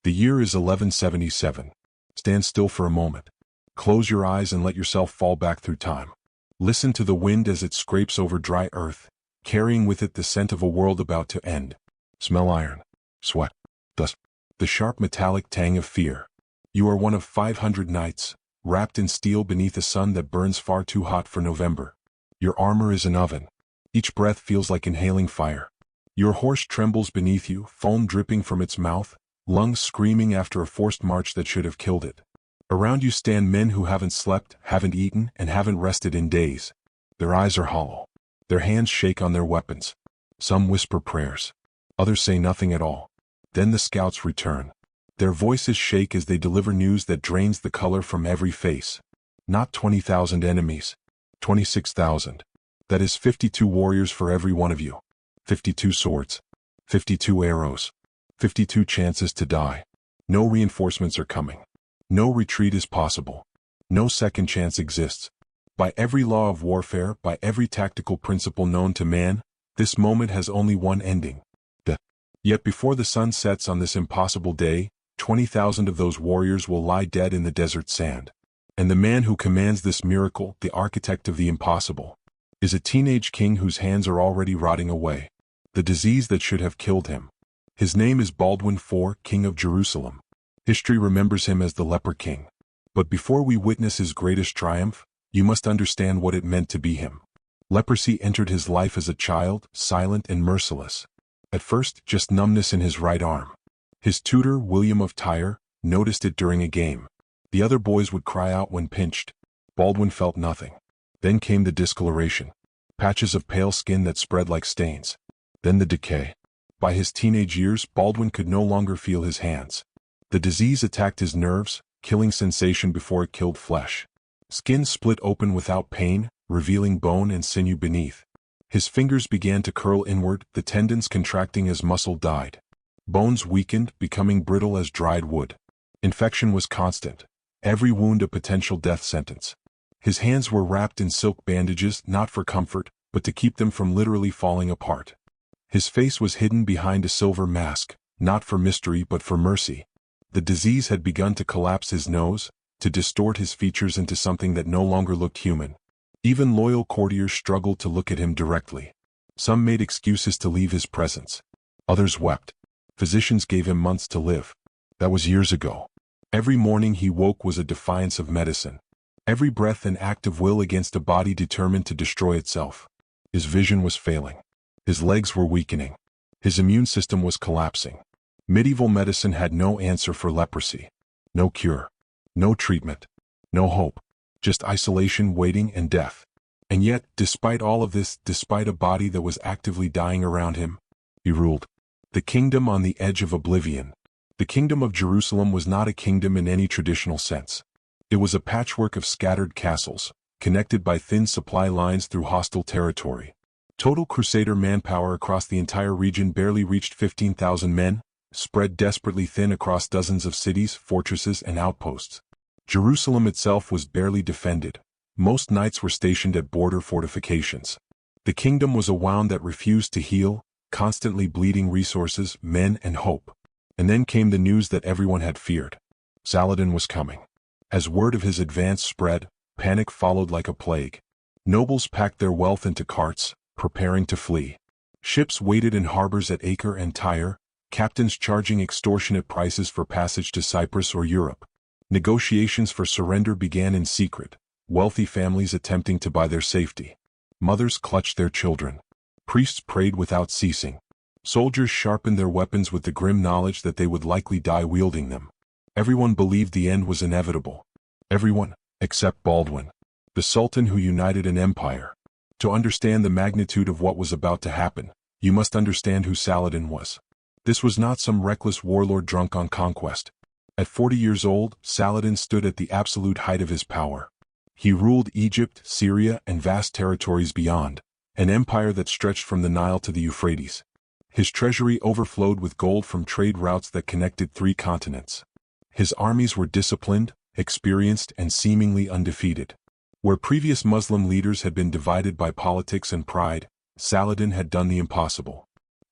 The year is 1177. Stand still for a moment. Close your eyes and let yourself fall back through time. Listen to the wind as it scrapes over dry earth, carrying with it the scent of a world about to end. Smell iron, sweat, dust, the sharp metallic tang of fear. You are one of 500 knights, wrapped in steel beneath a sun that burns far too hot for November. Your armor is an oven. Each breath feels like inhaling fire. Your horse trembles beneath you, foam dripping from its mouth, lungs screaming after a forced march that should have killed it. Around you stand men who haven't slept, haven't eaten, and haven't rested in days. Their eyes are hollow. Their hands shake on their weapons. Some whisper prayers. Others say nothing at all. Then the scouts return. Their voices shake as they deliver news that drains the color from every face. Not 20,000 enemies. 26,000. That is 52 warriors for every one of you. 52 swords. 52 arrows. 52 chances to die. No reinforcements are coming. No retreat is possible. No second chance exists. By every law of warfare, by every tactical principle known to man, this moment has only one ending: death. Yet before the sun sets on this impossible day, 20,000 of those warriors will lie dead in the desert sand. And the man who commands this miracle, the architect of the impossible, is a teenage king whose hands are already rotting away. The disease that should have killed him. His name is Baldwin IV, King of Jerusalem. History remembers him as the leper king. But before we witness his greatest triumph, you must understand what it meant to be him. Leprosy entered his life as a child, silent and merciless. At first, just numbness in his right arm. His tutor, William of Tyre, noticed it during a game. The other boys would cry out when pinched. Baldwin felt nothing. Then came the discoloration. Patches of pale skin that spread like stains. Then the decay. By his teenage years, Baldwin could no longer feel his hands. The disease attacked his nerves, killing sensation before it killed flesh. Skin split open without pain, revealing bone and sinew beneath. His fingers began to curl inward, the tendons contracting as muscle died. Bones weakened, becoming brittle as dried wood. Infection was constant. Every wound a potential death sentence. His hands were wrapped in silk bandages, not for comfort, but to keep them from literally falling apart. His face was hidden behind a silver mask, not for mystery but for mercy. The disease had begun to collapse his nose, to distort his features into something that no longer looked human. Even loyal courtiers struggled to look at him directly. Some made excuses to leave his presence. Others wept. Physicians gave him months to live. That was years ago. Every morning he woke was a defiance of medicine. Every breath an act of will against a body determined to destroy itself. His vision was failing. His legs were weakening. His immune system was collapsing. Medieval medicine had no answer for leprosy. No cure. No treatment. No hope. Just isolation, waiting, and death. And yet, despite all of this, despite a body that was actively dying around him, he ruled. The kingdom on the edge of oblivion. The kingdom of Jerusalem was not a kingdom in any traditional sense. It was a patchwork of scattered castles, connected by thin supply lines through hostile territory. Total crusader manpower across the entire region barely reached 15,000 men, spread desperately thin across dozens of cities, fortresses, and outposts. Jerusalem itself was barely defended. Most knights were stationed at border fortifications. The kingdom was a wound that refused to heal, constantly bleeding resources, men, and hope. And then came the news that everyone had feared. Saladin was coming. As word of his advance spread, panic followed like a plague. Nobles packed their wealth into carts, preparing to flee. Ships waited in harbors at Acre and Tyre, captains charging extortionate prices for passage to Cyprus or Europe. Negotiations for surrender began in secret, wealthy families attempting to buy their safety. Mothers clutched their children. Priests prayed without ceasing. Soldiers sharpened their weapons with the grim knowledge that they would likely die wielding them. Everyone believed the end was inevitable. Everyone, except Baldwin, the Sultan who united an empire. To understand the magnitude of what was about to happen, you must understand who Saladin was. This was not some reckless warlord drunk on conquest. At 40 years old, Saladin stood at the absolute height of his power. He ruled Egypt, Syria, and vast territories beyond, an empire that stretched from the Nile to the Euphrates. His treasury overflowed with gold from trade routes that connected 3 continents. His armies were disciplined, experienced, and seemingly undefeated. Where previous Muslim leaders had been divided by politics and pride, Saladin had done the impossible.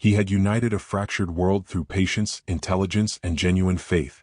He had united a fractured world through patience, intelligence, and genuine faith.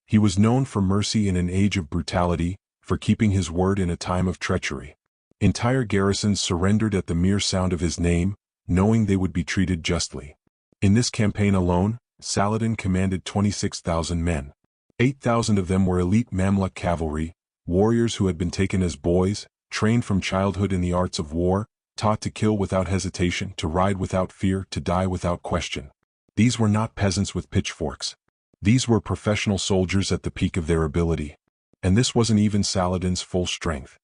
He was known for mercy in an age of brutality, for keeping his word in a time of treachery. Entire garrisons surrendered at the mere sound of his name, knowing they would be treated justly. In this campaign alone, Saladin commanded 26,000 men. 8,000 of them were elite Mamluk cavalry, warriors who had been taken as boys, trained from childhood in the arts of war, taught to kill without hesitation, to ride without fear, to die without question. These were not peasants with pitchforks. These were professional soldiers at the peak of their ability. And this wasn't even Saladin's full strength.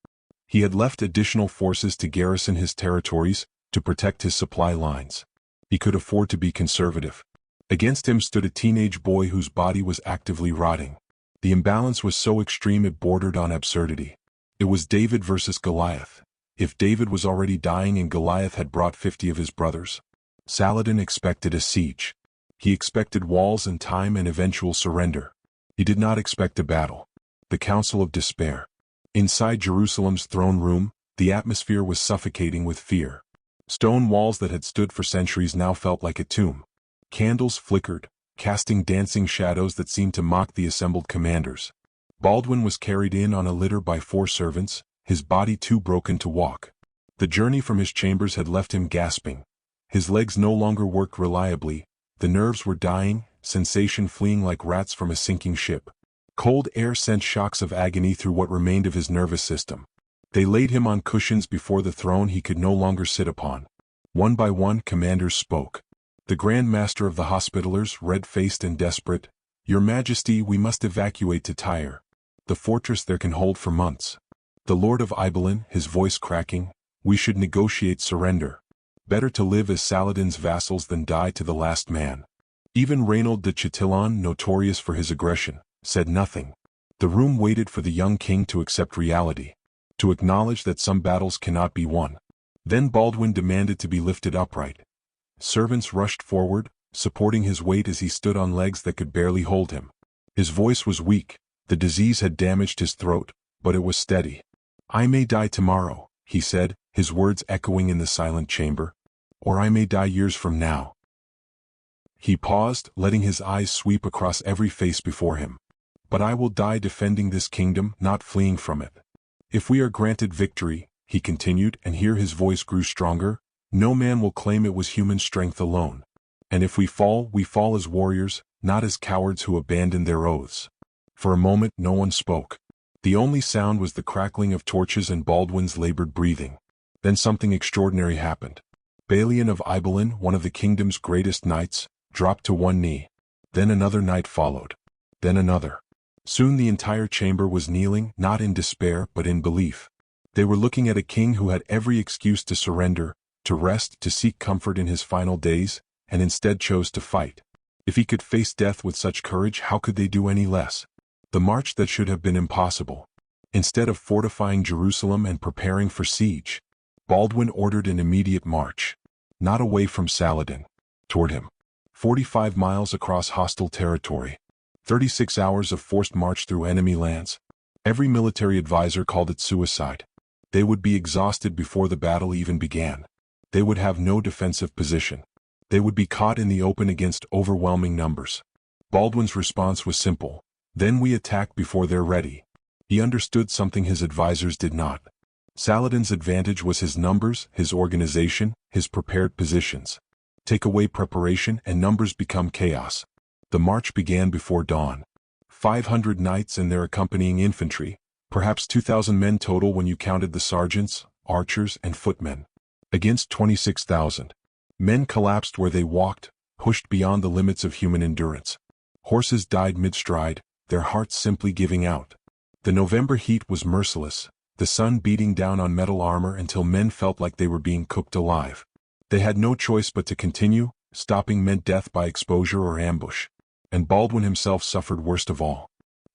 He had left additional forces to garrison his territories, to protect his supply lines. He could afford to be conservative. Against him stood a teenage boy whose body was actively rotting. The imbalance was so extreme it bordered on absurdity. It was David versus Goliath. If David was already dying and Goliath had brought 50 of his brothers, Saladin expected a siege. He expected walls and time and eventual surrender. He did not expect a battle. The Council of Despair. Inside Jerusalem's throne room, the atmosphere was suffocating with fear. Stone walls that had stood for centuries now felt like a tomb. Candles flickered, casting dancing shadows that seemed to mock the assembled commanders. Baldwin was carried in on a litter by 4 servants, his body too broken to walk. The journey from his chambers had left him gasping. His legs no longer worked reliably, the nerves were dying, sensation fleeing like rats from a sinking ship. Cold air sent shocks of agony through what remained of his nervous system. They laid him on cushions before the throne he could no longer sit upon. One by one, commanders spoke. The Grand Master of the Hospitallers, red-faced and desperate, "Your Majesty, we must evacuate to Tyre. The fortress there can hold for months." The Lord of Ibelin, his voice cracking, "We should negotiate surrender. Better to live as Saladin's vassals than die to the last man." Even Reynold de Chatillon, notorious for his aggression, said nothing. The room waited for the young king to accept reality, to acknowledge that some battles cannot be won. Then Baldwin demanded to be lifted upright. Servants rushed forward, supporting his weight as he stood on legs that could barely hold him. His voice was weak, the disease had damaged his throat, but it was steady. "I may die tomorrow," he said, his words echoing in the silent chamber. "Or I may die years from now." He paused, letting his eyes sweep across every face before him. "But I will die defending this kingdom, not fleeing from it. If we are granted victory," he continued, and here his voice grew stronger, "no man will claim it was human strength alone. And if we fall as warriors, not as cowards who abandon their oaths." For a moment no one spoke. The only sound was the crackling of torches and Baldwin's labored breathing. Then something extraordinary happened. Balian of Ibelin, one of the kingdom's greatest knights, dropped to one knee. Then another knight followed. Then another. Soon the entire chamber was kneeling, not in despair but in belief. They were looking at a king who had every excuse to surrender, to rest, to seek comfort in his final days, and instead chose to fight. If he could face death with such courage, how could they do any less? The march that should have been impossible. Instead of fortifying Jerusalem and preparing for siege, Baldwin ordered an immediate march. Not away from Saladin. Toward him. 45 miles across hostile territory. 36 hours of forced march through enemy lands. Every military advisor called it suicide. They would be exhausted before the battle even began. They would have no defensive position. They would be caught in the open against overwhelming numbers. Baldwin's response was simple. "Then we attack before they're ready." He understood something his advisors did not. Saladin's advantage was his numbers, his organization, his prepared positions. Take away preparation and numbers become chaos. The march began before dawn. 500 knights and their accompanying infantry, perhaps 2,000 men total when you counted the sergeants, archers, and footmen. Against 26,000. Men collapsed where they walked, pushed beyond the limits of human endurance. Horses died mid-stride, their hearts simply giving out. The November heat was merciless, the sun beating down on metal armor until men felt like they were being cooked alive. They had no choice but to continue, stopping meant death by exposure or ambush. And Baldwin himself suffered worst of all.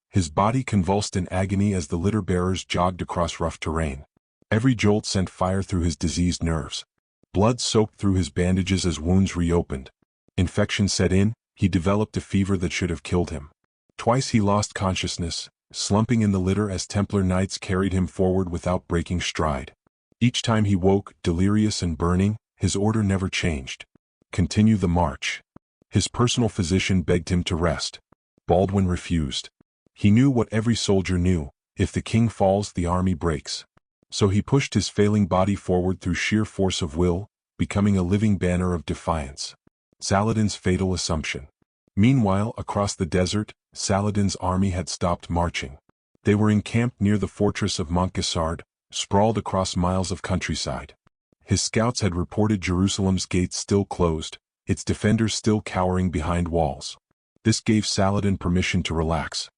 His body convulsed in agony as the litter-bearers jogged across rough terrain. Every jolt sent fire through his diseased nerves. Blood soaked through his bandages as wounds reopened. Infection set in, he developed a fever that should have killed him. Twice he lost consciousness, slumping in the litter as Templar knights carried him forward without breaking stride. Each time he woke, delirious and burning, his order never changed. continue the march. His personal physician begged him to rest. Baldwin refused. He knew what every soldier knew: if the king falls, the army breaks. So he pushed his failing body forward through sheer force of will, becoming a living banner of defiance. Saladin's fatal assumption. Meanwhile, across the desert, Saladin's army had stopped marching. They were encamped near the fortress of Montgessard, sprawled across miles of countryside. His scouts had reported Jerusalem's gates still closed, its defenders still cowering behind walls. This gave Saladin permission to relax.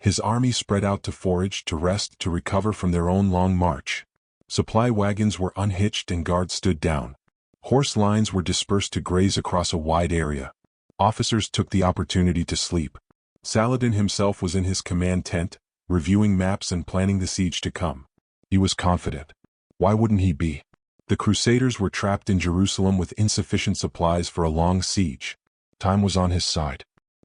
His army spread out to forage, to rest, to recover from their own long march. Supply wagons were unhitched and guards stood down. Horse lines were dispersed to graze across a wide area. Officers took the opportunity to sleep. Saladin himself was in his command tent, reviewing maps and planning the siege to come. He was confident. Why wouldn't he be? The Crusaders were trapped in Jerusalem with insufficient supplies for a long siege. Time was on his side.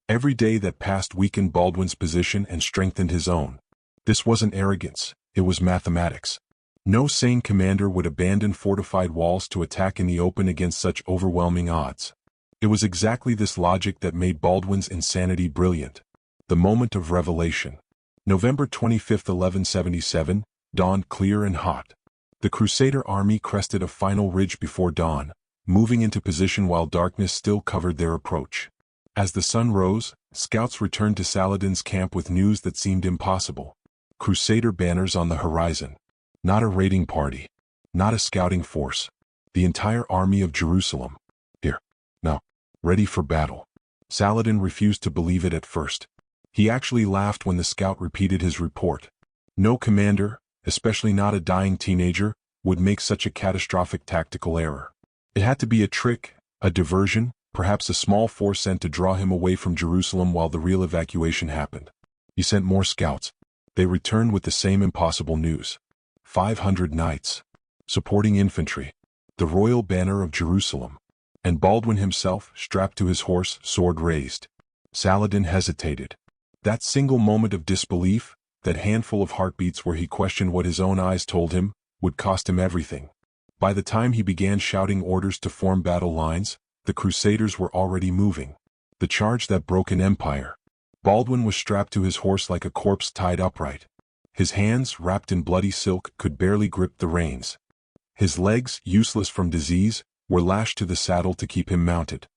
Every day that passed weakened Baldwin's position and strengthened his own. This wasn't arrogance, it was mathematics. No sane commander would abandon fortified walls to attack in the open against such overwhelming odds. It was exactly this logic that made Baldwin's insanity brilliant. The moment of revelation. November 25, 1177, dawned clear and hot. The Crusader army crested a final ridge before dawn, moving into position while darkness still covered their approach. As the sun rose, scouts returned to Saladin's camp with news that seemed impossible. Crusader banners on the horizon. Not a raiding party. Not a scouting force. The entire army of Jerusalem. Here. Now. Ready for battle. Saladin refused to believe it at first. He actually laughed when the scout repeated his report. No commander, especially not a dying teenager, would make such a catastrophic tactical error. It had to be a trick, a diversion, perhaps a small force sent to draw him away from Jerusalem while the real evacuation happened. He sent more scouts. They returned with the same impossible news. 500 knights. Supporting infantry. The royal banner of Jerusalem. And Baldwin himself, strapped to his horse, sword raised. Saladin hesitated. That single moment of disbelief, that handful of heartbeats where he questioned what his own eyes told him, would cost him everything. By the time he began shouting orders to form battle lines, the Crusaders were already moving. The charge that broke an empire. Baldwin was strapped to his horse like a corpse tied upright. His hands, wrapped in bloody silk, could barely grip the reins. His legs, useless from disease, were lashed to the saddle to keep him mounted.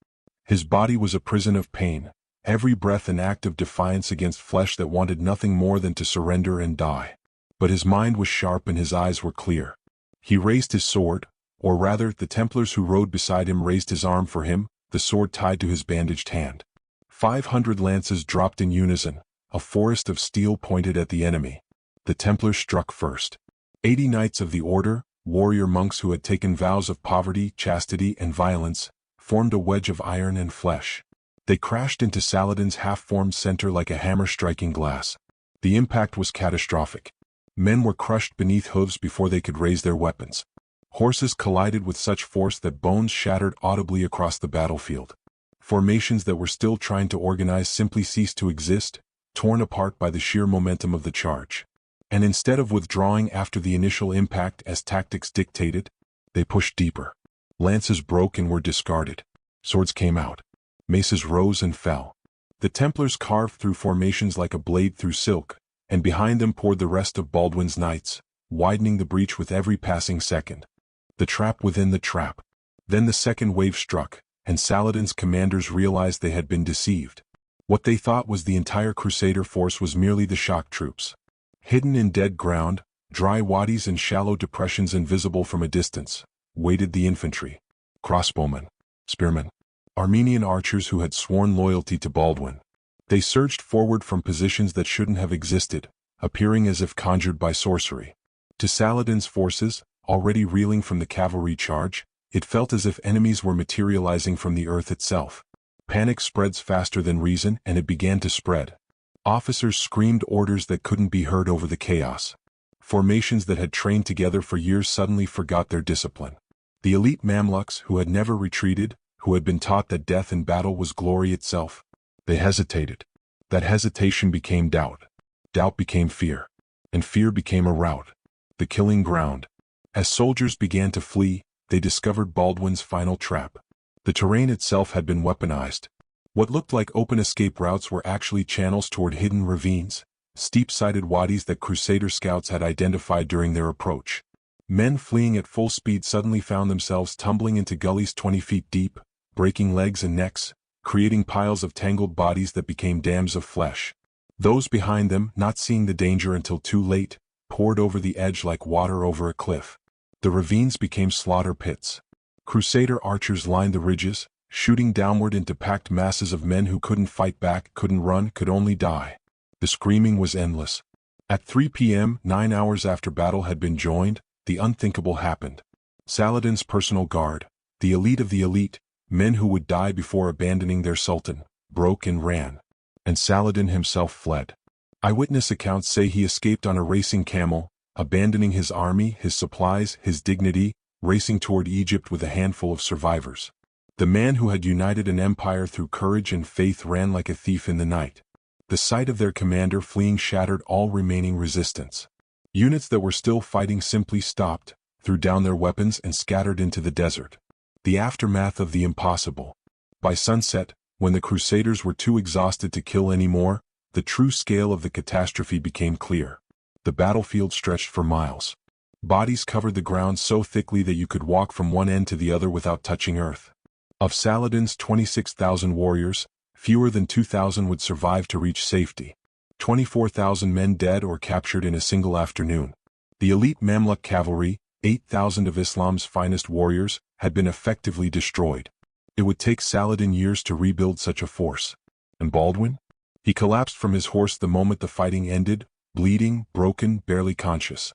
His body was a prison of pain, every breath an act of defiance against flesh that wanted nothing more than to surrender and die. But his mind was sharp and his eyes were clear. He raised his sword, or rather, the Templars who rode beside him raised his arm for him, the sword tied to his bandaged hand. 500 lances dropped in unison, a forest of steel pointed at the enemy. The Templars struck first. 80 knights of the order, warrior monks who had taken vows of poverty, chastity, and violence, formed a wedge of iron and flesh. They crashed into Saladin's half-formed center like a hammer striking glass. The impact was catastrophic. Men were crushed beneath hooves before they could raise their weapons. Horses collided with such force that bones shattered audibly across the battlefield. Formations that were still trying to organize simply ceased to exist, torn apart by the sheer momentum of the charge. And instead of withdrawing after the initial impact as tactics dictated, they pushed deeper. Lances broke and were discarded. Swords came out. Maces rose and fell. The Templars carved through formations like a blade through silk, and behind them poured the rest of Baldwin's knights, widening the breach with every passing second. The trap within the trap. Then the second wave struck, and Saladin's commanders realized they had been deceived. What they thought was the entire Crusader force was merely the shock troops. Hidden in dead ground, dry wadis and shallow depressions invisible from a distance, waited the infantry. Crossbowmen, spearmen, Armenian archers who had sworn loyalty to Baldwin. They surged forward from positions that shouldn't have existed, appearing as if conjured by sorcery. To Saladin's forces, already reeling from the cavalry charge, it felt as if enemies were materializing from the earth itself. Panic spreads faster than reason, and it began to spread. Officers screamed orders that couldn't be heard over the chaos. Formations that had trained together for years suddenly forgot their discipline. The elite Mamluks, who had never retreated, who had been taught that death in battle was glory itself, they hesitated. That hesitation became doubt. Doubt became fear. And fear became a rout. The killing ground. As soldiers began to flee, they discovered Baldwin's final trap. The terrain itself had been weaponized. What looked like open escape routes were actually channels toward hidden ravines, steep-sided wadis that Crusader scouts had identified during their approach. Men fleeing at full speed suddenly found themselves tumbling into gullies 20 feet deep, breaking legs and necks, creating piles of tangled bodies that became dams of flesh. Those behind them, not seeing the danger until too late, poured over the edge like water over a cliff. The ravines became slaughter pits. Crusader archers lined the ridges, shooting downward into packed masses of men who couldn't fight back, couldn't run, could only die. The screaming was endless. At 3 p.m., 9 hours after battle had been joined, the unthinkable happened. Saladin's personal guard, the elite of the elite, men who would die before abandoning their sultan, broke and ran. And Saladin himself fled. Eyewitness accounts say he escaped on a racing camel, abandoning his army, his supplies, his dignity, racing toward Egypt with a handful of survivors. The man who had united an empire through courage and faith ran like a thief in the night. The sight of their commander fleeing shattered all remaining resistance. Units that were still fighting simply stopped, threw down their weapons and scattered into the desert. The aftermath of the impossible. By sunset, when the Crusaders were too exhausted to kill anymore, the true scale of the catastrophe became clear. The battlefield stretched for miles. Bodies covered the ground so thickly that you could walk from one end to the other without touching earth. Of Saladin's 26,000 warriors, fewer than 2,000 would survive to reach safety. 24,000 men dead or captured in a single afternoon. The elite Mamluk cavalry, 8,000 of Islam's finest warriors, had been effectively destroyed. It would take Saladin years to rebuild such a force. And Baldwin? He collapsed from his horse the moment the fighting ended, bleeding, broken, barely conscious.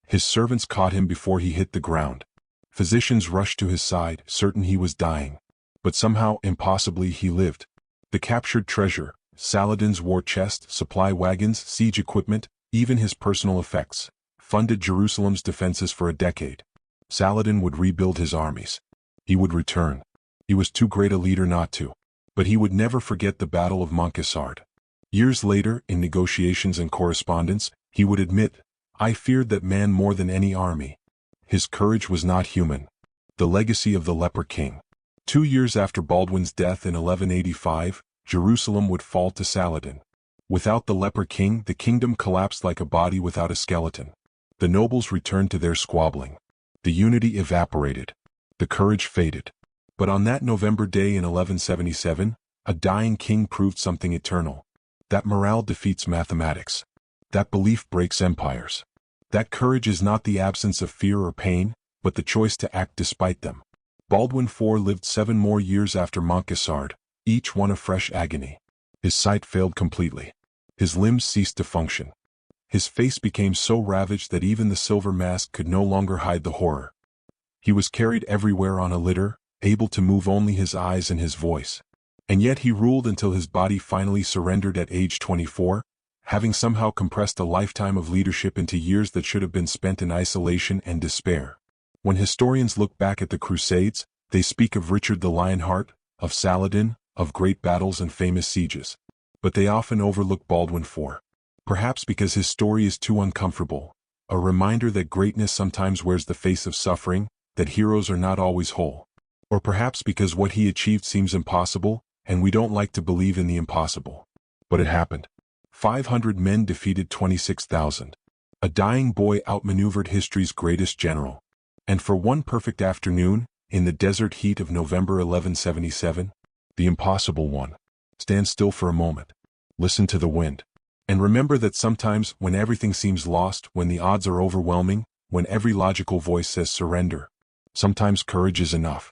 His servants caught him before he hit the ground. Physicians rushed to his side, certain he was dying. But somehow, impossibly, he lived. The captured treasure, Saladin's war chest, supply wagons, siege equipment, even his personal effects, funded Jerusalem's defenses for a decade. Saladin would rebuild his armies. He would return. He was too great a leader not to. But he would never forget the Battle of Montcassard. Years later, in negotiations and correspondence, he would admit, "I feared that man more than any army." His courage was not human. The legacy of the leper king. 2 years after Baldwin's death in 1185, Jerusalem would fall to Saladin. Without the leper king, the kingdom collapsed like a body without a skeleton. The nobles returned to their squabbling. The unity evaporated. The courage faded. But on that November day in 1177, a dying king proved something eternal. That morale defeats mathematics. That belief breaks empires. That courage is not the absence of fear or pain, but the choice to act despite them. Baldwin IV lived 7 more years after Montcassard, each one a fresh agony. His sight failed completely. His limbs ceased to function. His face became so ravaged that even the silver mask could no longer hide the horror. He was carried everywhere on a litter, able to move only his eyes and his voice. And yet he ruled until his body finally surrendered at age 24, having somehow compressed a lifetime of leadership into years that should have been spent in isolation and despair. When historians look back at the Crusades, they speak of Richard the Lionheart, of Saladin, of great battles and famous sieges. But they often overlook Baldwin IV. Perhaps because his story is too uncomfortable, a reminder that greatness sometimes wears the face of suffering, that heroes are not always whole. Or perhaps because what he achieved seems impossible, and we don't like to believe in the impossible. But it happened. 500 men defeated 26,000. A dying boy outmaneuvered history's greatest general. And for one perfect afternoon, in the desert heat of November 1177, the impossible one. Stand still for a moment. Listen to the wind. And remember that sometimes, when everything seems lost, when the odds are overwhelming, when every logical voice says surrender, sometimes courage is enough.